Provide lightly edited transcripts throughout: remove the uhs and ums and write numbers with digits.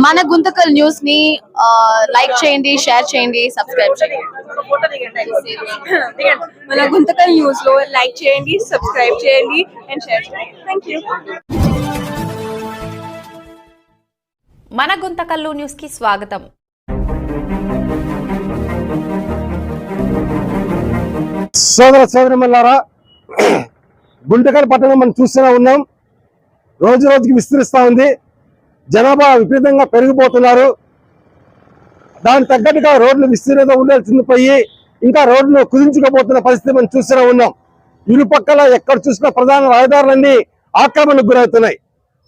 మన గుంతకల్ న్యూస్ ని లైక్ చేయండి, షేర్ చేయండి, సబ్స్క్రైబ్ చేయండి. మన గుంతకల్ న్యూస్ లో లైక్ చేయండి, సబ్స్క్రైబ్ చేయండి అండ్ షేర్ చేయండి. థాంక్యూ. మన గుంతకల్లు న్యూస్ కి స్వాగతం. సోదరమల్లారా, గుంతకల్ పట్టణం మనం చూస్తూనే ఉన్నాం. రోజు రోజుకి విస్తరిస్తూ ఉంది. జనాభా విపరీతంగా పెరిగిపోతున్నారు. దానికి తగ్గట్టుగా రోడ్లు విస్తీర్ణత ఉండాల్సింది పోయి ఇంకా రోడ్లు కుదించుకోబోతున్న పరిస్థితి మనం చూస్తూనే ఉన్నాం. ఇరుపక్కల ఎక్కడ చూసినా ప్రధాన రహదారులన్నీ ఆక్రమణకు గురవుతున్నాయి.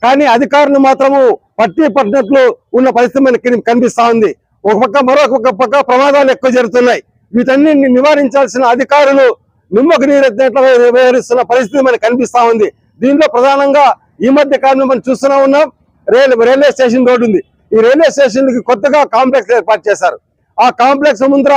కానీ అధికారులు మాత్రము పట్టినట్లు ఉన్న పరిస్థితి మనకి కనిపిస్తా ఉంది. ఒక పక్క మరొక పక్క ప్రమాదాలు ఎక్కువ జరుగుతున్నాయి. వీటన్నిటిని నివారించాల్సిన అధికారులు నిమ్మకు నీరెత్తినట్లు వ్యవహరిస్తున్న పరిస్థితి మనకు కనిపిస్తా ఉంది. దీనిలో ప్రధానంగా ఈ మధ్య కాలంలో మనం చూస్తూనే ఉన్నాం. రైల్వే స్టేషన్ రోడ్డు ఉంది. ఈ రైల్వే స్టేషన్ కి కొత్తగా కాంప్లెక్స్ ఏర్పాటు చేశారు. ఆ కాంప్లెక్స్ ముందర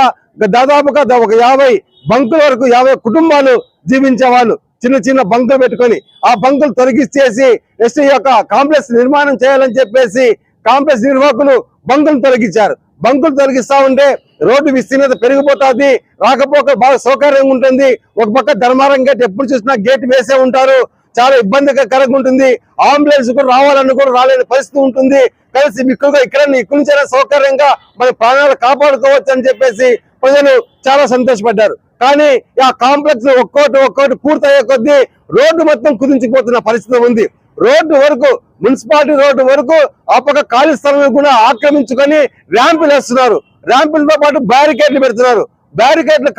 దాదాపుగా ఒక 50 బంకుల వరకు 50 కుటుంబాలు జీవించే వాళ్ళు చిన్న చిన్న బంకులు పెట్టుకొని ఆ బంకులు తొలగించేసి ఎస్టీ యొక్క కాంప్లెక్స్ నిర్మాణం చేయాలని చెప్పేసి కాంప్లెక్స్ నిర్వాహకులు బంకులు తొలగించారు. బంకులు తొలగిస్తా ఉంటే రోడ్డు విస్తీర్ణత పెరిగిపోతుంది, రాకపోక బాగా సౌకర్యంగా ఉంటుంది. ఒక పక్క ధర్మారం గేట్ ఎప్పుడు చూసినా గేట్ వేసే ఉంటారు, చాలా ఇబ్బందికరంగా ఉంటుంది. అంబులెన్స్ కూడా రావాలని కూడా రాలేని పరిస్థితి ఉంటుంది. కలిసి మిక్కులుగా ఇక్కడి నుంచైనా సౌకర్యంగా మన ప్రాణాలు కాపాడుకోవచ్చు అని చెప్పేసి ప్రజలు చాలా సంతోషపడ్డారు. కానీ ఆ కాంప్లెక్స్ ఒక్కోటి పూర్తయ్యే కొద్దీ రోడ్డు మొత్తం కుదించిపోతున్న పరిస్థితి ఉంది. రోడ్డు వరకు మున్సిపాలిటీ రోడ్డు వరకు ఆ పక్క ఖాళీ స్థలం కూడా ఆక్రమించుకొని ర్యాంపులు వేస్తున్నారు. ర్యాంపులతో పాటు బ్యారికేడ్లు పెడుతున్నారు. బ్యారికేడ్లు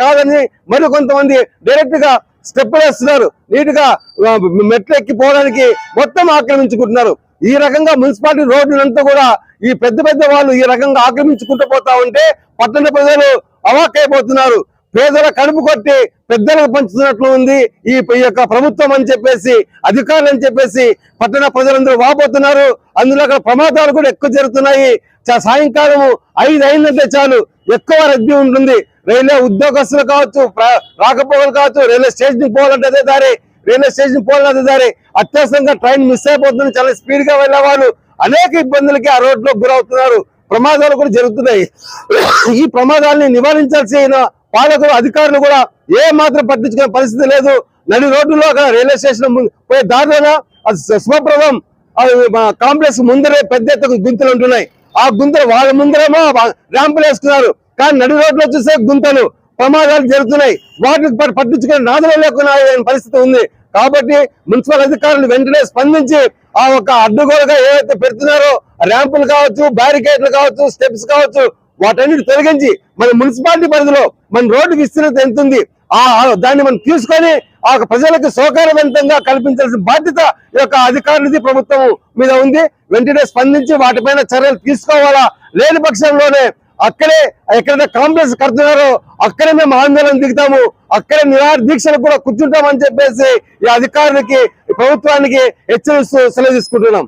కాదని మరి కొంతమంది డైరెక్ట్ గా స్టెప్పులు వేస్తున్నారు. నీట్ గా మెట్లు ఎక్కిపోవడానికి మొత్తం ఆక్రమించుకుంటున్నారు. ఈ రకంగా మున్సిపాలిటీ రోడ్లంతా కూడా ఈ పెద్ద వాళ్ళు ఈ రకంగా ఆక్రమించుకుంటూ పోతా ఉంటే పట్టణ ప్రజలు అవాక్కైపోతున్నారు. పేదల కడుపు కొట్టి పెద్దలకు పంచుతున్నట్లు ఉంది ఈ యొక్క ప్రభుత్వం అని చెప్పేసి, అధికారులు అని చెప్పేసి పట్టణ ప్రజలందరూ వాపోతున్నారు. అందులో అక్కడ ప్రమాదాలు కూడా ఎక్కువ జరుగుతున్నాయి. సాయంకాలం 5 అయిందంటే చాలు ఎక్కువ రద్దీ ఉంటుంది. రైల్వే ఉద్యోగస్తులు కావచ్చు, రాకపోకలు కావచ్చు, రైల్వే స్టేషన్ పోవాలంటే అదే దారి, రైల్వే స్టేషన్ పోవాలంటే దారి. అత్యవసరంగా ట్రైన్ మిస్ అయిపోతుంది. చాలా స్పీడ్ గా వెళ్లే వాళ్ళు అనేక ఇబ్బందులకి ఆ రోడ్ లో గురవుతున్నారు. ప్రమాదాలు కూడా జరుగుతున్నాయి. ఈ ప్రమాదాలని నివారించాల్సిన పాలకులు, అధికారులు కూడా ఏ మాత్రం పట్టించుకునే పరిస్థితి లేదు. నడి రోడ్డులో అక్కడ రైల్వే స్టేషన్ పోయే దారిలోనే శుభప్రదం కాంప్లెక్స్ ముందరే పెద్ద ఎత్తున గుంతలు ఉంటున్నాయి. ఆ గుంతలు వాళ్ళ ముందరేమో ర్యాంపులు వేస్తున్నారు. కానీ నడి రోడ్లో చూసే గుంతలు, ప్రమాదాలు జరుగుతున్నాయి. వాటిని పట్టించుకునే నాదులు లేకుండా పరిస్థితి ఉంది. కాబట్టి మున్సిపల్ అధికారులు వెంటనే స్పందించి ఆ ఒక అడ్డుగోలుగా ఏవైతే పెడుతున్నారో ర్యాంపులు కావచ్చు, బ్యారికేడ్లు కావచ్చు, స్టెప్స్ కావచ్చు, వాటన్నిటి తొలగించి మన మున్సిపాలిటీ పరిధిలో మన రోడ్డు విస్తీర్ణత ఎంత ఉంది దాన్ని మనం తీసుకొని ఆ ప్రజలకు సౌకర్యవంతంగా కల్పించాల్సిన బాధ్యత ఈ యొక్క అధికారులది, ప్రభుత్వం మీద ఉంది. వెంటనే స్పందించి వాటిపైన చర్యలు తీసుకోవాలా. లేని పక్షంలోనే అక్కడే ఎక్కడైనా కాంప్లెక్స్ కడుతున్నారో అక్కడే మేము ఆందోళన దిగుతాము, అక్కడే నిరాహార దీక్షలు కూడా కూర్చుంటామని చెప్పేసి ఈ అధికారులకి, ప్రభుత్వానికి హెచ్చరిస్తూ సెలవు తీసుకుంటున్నాం.